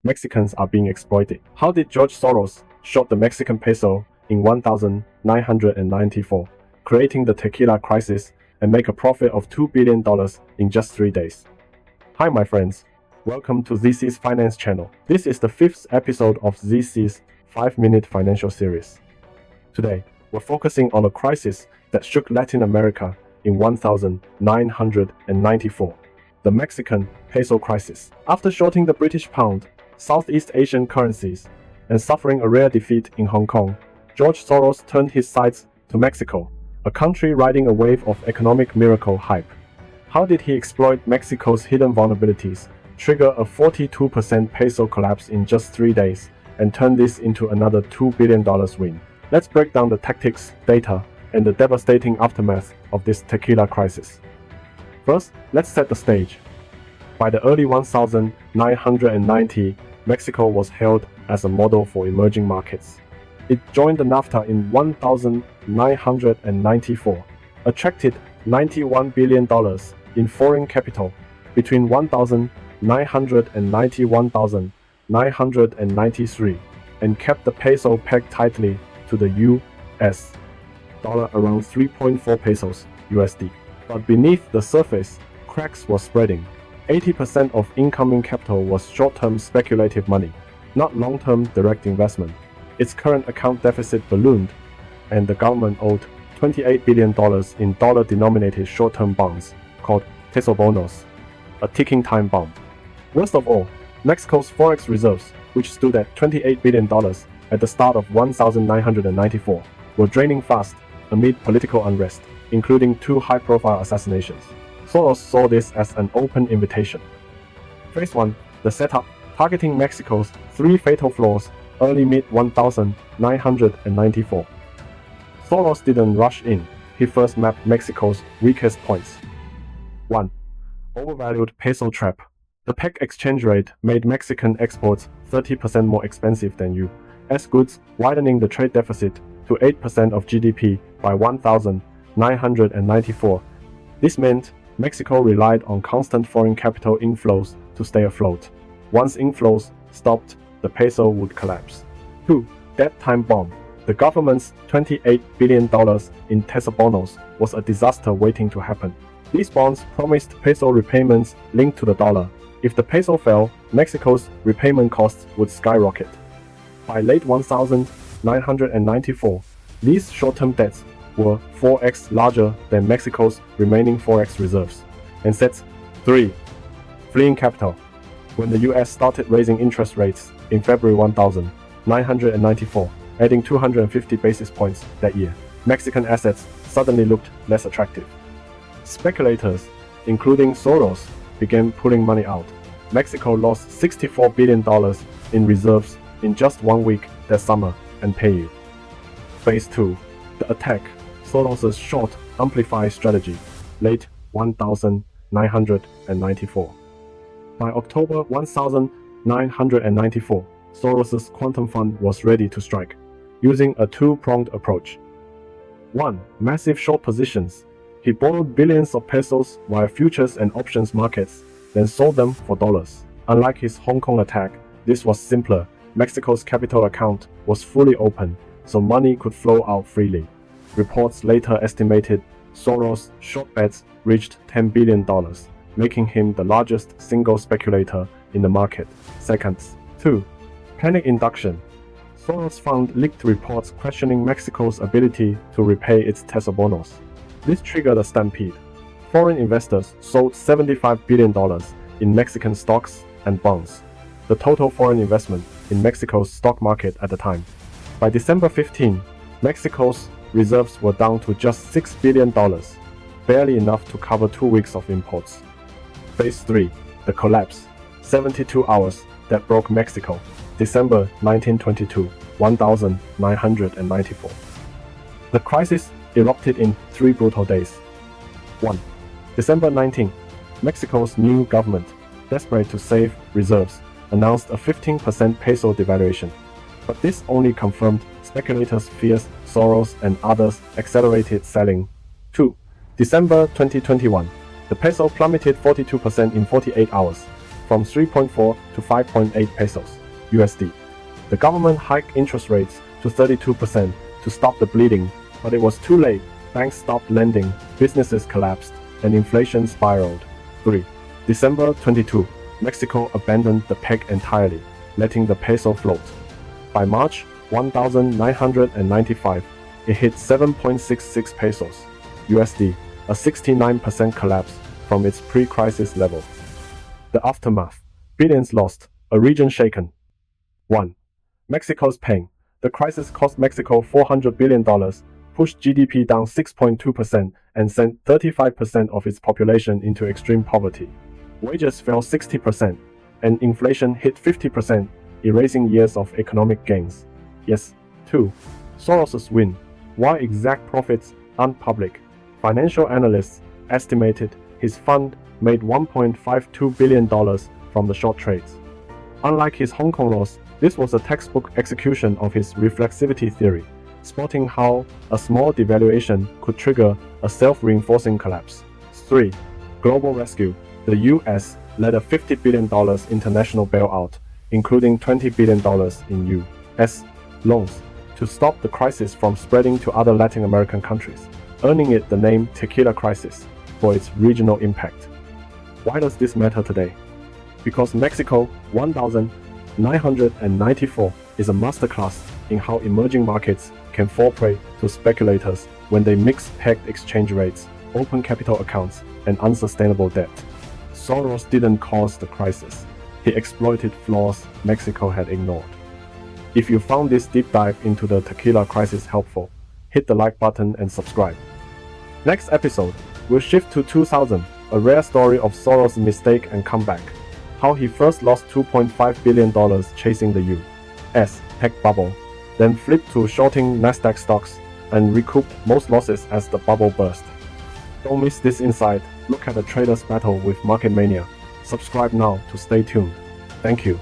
Mexicans are being exploited. How did George Soros short the Mexican peso in 1994, creating the tequila crisis and make a profit of $2 billion in just 3 days? Hi my friends, welcome to ZC's Finance channel. This is the 5th episode of ZC's 5-minute financial series. Today, we're focusing on a crisis that shook Latin America in 1994, the Mexican peso crisis. After shorting the British pound, Southeast Asian currencies, and suffering a rare defeat in Hong Kong, George Soros turned his sights to Mexico, a country riding a wave of economic miracle hype. How did he exploit Mexico's hidden vulnerabilities, trigger a 42% peso collapse in just 3 days, and turn this into another $2 billion win? Let's break down the tactics, data, and the devastating aftermath of this tequila crisis. First, let's set the stage. By the early 1990, Mexico was hailed as a model for emerging markets. It joined the NAFTA in 1994, attracted $91 billion in foreign capital between 1990 and 1993, and kept the peso pegged tightly to the US dollar around 3.4 pesos USD. But beneath the surface, cracks were spreading. 80% of incoming capital was short-term speculative money, not long-term direct investment. Its current account deficit ballooned, and the government owed $28 billion in dollar-denominated short-term bonds, called tesobonos, a ticking time bomb. Worst of all, Mexico's forex reserves, which stood at $28 billion at the start of 1994, were draining fast amid political unrest, including 2 high-profile assassinations. Soros saw this as an open invitation. Phase 1, the setup, targeting Mexico's 3 fatal flaws, early mid-1994. Soros didn't rush in. He first mapped Mexico's weakest points. 1. Overvalued peso trap. The peg exchange rate made Mexican exports 30% more expensive than U.S. goods, widening the trade deficit to 8% of GDP by 1994. This meant Mexico relied on constant foreign capital inflows to stay afloat. Once inflows stopped, the peso would collapse. 2. Debt time bomb. The government's $28 billion in tesobonos was a disaster waiting to happen. These bonds promised peso repayments linked to the dollar. If the peso fell, Mexico's repayment costs would skyrocket. By late 1994, these short-term debts were 4x larger than Mexico's remaining forex reserves. And set 3. Fleeing capital. When the US started raising interest rates in February 1994, adding 250 basis points that year, Mexican assets suddenly looked less attractive. Speculators, including Soros, began pulling money out. Mexico lost $64 billion in reserves in just 1 week that summer and paid. Phase 2, the attack. Soros' short, amplify strategy, late 1994. By October 1994, Soros' quantum fund was ready to strike, using a 2-pronged approach. 1. Massive short positions. He borrowed billions of pesos via futures and options markets, then sold them for dollars. Unlike his Hong Kong attack, this was simpler. Mexico's capital account was fully open, so money could flow out freely. Reports later estimated Soros' short bets reached $10 billion, making him the largest single speculator in the market. Seconds. 2. Panic induction. Soros found leaked reports questioning Mexico's ability to repay its tesobonos. This triggered a stampede. Foreign investors sold $75 billion in Mexican stocks and bonds, the total foreign investment in Mexico's stock market at the time. By December 15, Mexico's reserves were down to just $6 billion, barely enough to cover 2 weeks of imports. Phase 3, the collapse. 72 hours that broke Mexico. December 1922, 1994. The crisis erupted in 3 brutal days. 1. December 19, Mexico's new government, desperate to save reserves, announced a 15% peso devaluation. But this only confirmed speculators' fears. Soros and others accelerated selling. 2. December 2021, the peso plummeted 42% in 48 hours. from 3.4 to 5.8 pesos USD. The government hiked interest rates to 32% to stop the bleeding, but it was too late. Banks stopped lending, businesses collapsed, and inflation spiraled. 3. December 22. Mexico abandoned the peg entirely, letting the peso float. By March 1995, it hit 7.66 pesos USD, a 69% collapse from its pre-crisis level. The aftermath: billions lost, a region shaken. 1. Mexico's pain. The crisis cost Mexico $400 billion, pushed GDP down 6.2%, and sent 35% of its population into extreme poverty. Wages fell 60%, and inflation hit 50%, erasing years of economic gains. Yes. 2. Soros's win. While exact profits aren't public, financial analysts estimated his fund made $1.52 billion from the short trades. Unlike his Hong Kong loss, this was a textbook execution of his reflexivity theory, spotting how a small devaluation could trigger a self-reinforcing collapse. 3. Global rescue. The US led a $50 billion international bailout, including $20 billion in US loans, to stop the crisis from spreading to other Latin American countries, earning it the name Tequila Crisis for its regional impact. Why does this matter today? Because Mexico 1994 is a masterclass in how emerging markets can fall prey to speculators when they mix pegged exchange rates, open capital accounts, and unsustainable debt. Soros didn't cause the crisis. He exploited flaws Mexico had ignored. If you found this deep dive into the Tequila Crisis helpful, hit the like button and subscribe. Next episode, we'll shift to 2000, a rare story of Soros' mistake and comeback. How he first lost $2.5 billion chasing the U.S. tech bubble, then flipped to shorting Nasdaq stocks, and recouped most losses as the bubble burst. Don't miss this insight. Look at the trader's battle with Market Mania. Subscribe now to stay tuned. Thank you.